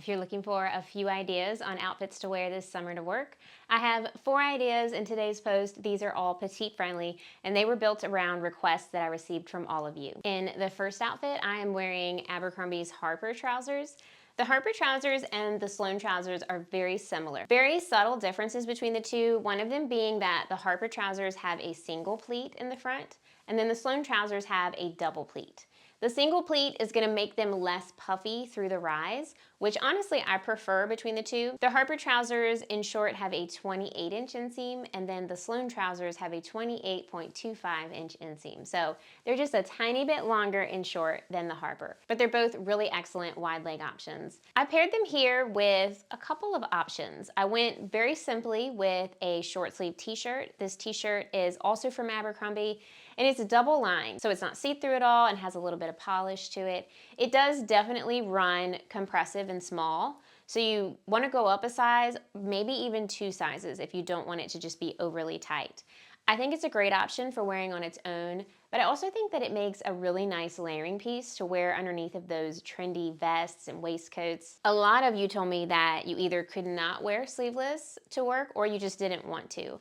you're looking for a few ideas on outfits to wear this summer to work. I have 4 ideas in today's post. These are all petite friendly and they were built around requests that I received from all of you. In the first outfit, I am wearing Abercrombie's Harper trousers. The Harper trousers and the Sloane trousers are very similar. Very subtle differences between the two, one of them being that the Harper trousers have a single pleat in the front, and then the Sloane trousers have a double pleat. The single pleat is going to make them less puffy through the rise, which honestly I prefer between the two. The Harper trousers in short have a 28-inch inseam, and then the Sloane trousers have a 28.25-inch inseam. So they're just a tiny bit longer in short than the Harper, but they're both really excellent wide leg options. I paired them here with a couple of options. I went very simply with a short sleeve t-shirt. This t-shirt is also from Abercrombie, and it's a double line, so it's not see-through at all and has a little bit of polish to it. It does definitely run compressive and small, so you want to go up a size, maybe even 2 sizes if you don't want it to just be overly tight. I think it's a great option for wearing on its own, but I also think that it makes a really nice layering piece to wear underneath of those trendy vests and waistcoats. A lot of you told me that you either could not wear sleeveless to work or you just didn't want to.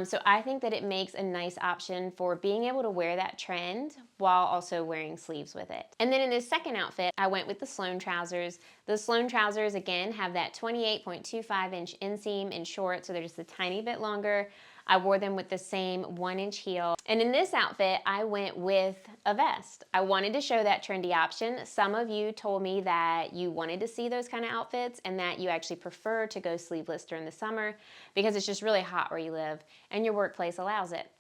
So I think that it makes a nice option for being able to wear that trend while also wearing sleeves with it. And then in this second outfit, I went with the Sloane trousers. The Sloane trousers, again, have that 28.25-inch inseam in short, so they're just a tiny bit longer. I wore them with the same 1-inch heel. And in this outfit, I went with a vest. I wanted to show that trendy option. Some of you told me that you wanted to see those kind of outfits and that you actually prefer to go sleeveless during the summer because it's just really hot where you live and your workplace allows it.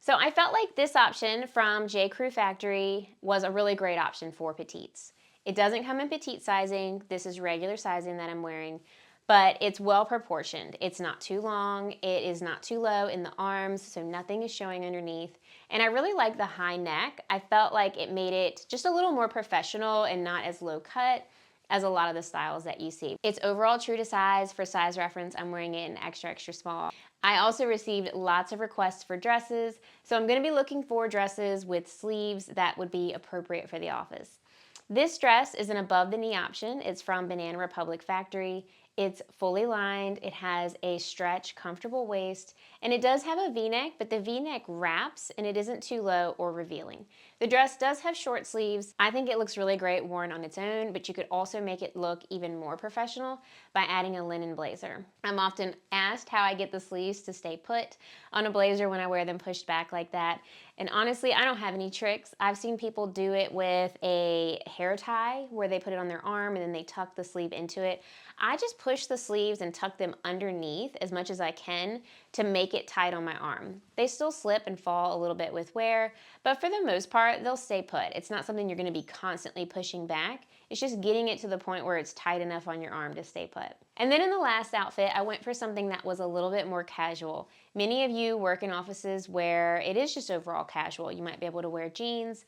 So I felt like this option from J. Crew Factory was a really great option for petites. It doesn't come in petite sizing. This is regular sizing that I'm wearing, but it's well proportioned. It's not too long, it is not too low in the arms, so nothing is showing underneath. And I really like the high neck. I felt like it made it just a little more professional and not as low cut as a lot of the styles that you see. It's overall true to size. For size reference, I'm wearing it in extra, extra small. I also received lots of requests for dresses, so I'm gonna be looking for dresses with sleeves that would be appropriate for the office. This dress is an above the knee option. It's from Banana Republic Factory. It's fully lined, it has a stretch, comfortable waist, and it does have a V-neck, but the V-neck wraps and it isn't too low or revealing. The dress does have short sleeves. I think it looks really great worn on its own, but you could also make it look even more professional by adding a linen blazer. I'm often asked how I get the sleeves to stay put on a blazer when I wear them pushed back like that. And honestly, I don't have any tricks. I've seen people do it with a hair tie where they put it on their arm and then they tuck the sleeve into it. I just push the sleeves and tuck them underneath as much as I can to make it tight on my arm. They still slip and fall a little bit with wear, but for the most part, they'll stay put. It's not something you're gonna be constantly pushing back. It's just getting it to the point where it's tight enough on your arm to stay put. And then in the last outfit, I went for something that was a little bit more casual. Many of you work in offices where it is just overall casual. You might be able to wear jeans.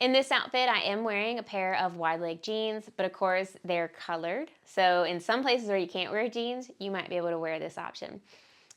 In this outfit, I am wearing a pair of wide leg jeans, but of course they're colored. So in some places where you can't wear jeans, you might be able to wear this option.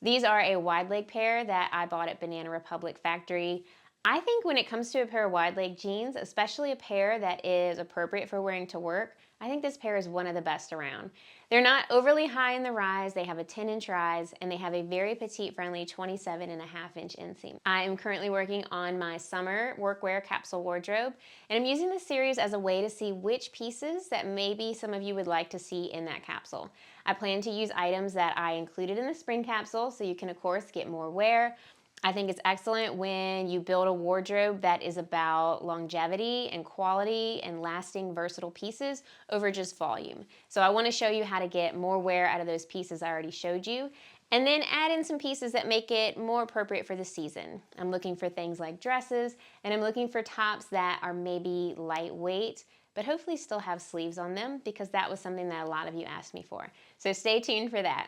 These are a wide leg pair that I bought at Banana Republic Factory. I think when it comes to a pair of wide leg jeans, especially a pair that is appropriate for wearing to work, I think this pair is one of the best around. They're not overly high in the rise, they have a 10-inch rise, and they have a very petite-friendly 27.5-inch inseam. I am currently working on my summer workwear capsule wardrobe, and I'm using this series as a way to see which pieces that maybe some of you would like to see in that capsule. I plan to use items that I included in the spring capsule, so you can of course get more wear. I think it's excellent when you build a wardrobe that is about longevity and quality and lasting versatile pieces over just volume. So I want to show you how to get more wear out of those pieces I already showed you, and then add in some pieces that make it more appropriate for the season. I'm looking for things like dresses, and I'm looking for tops that are maybe lightweight, but hopefully still have sleeves on them because that was something that a lot of you asked me for. So stay tuned for that.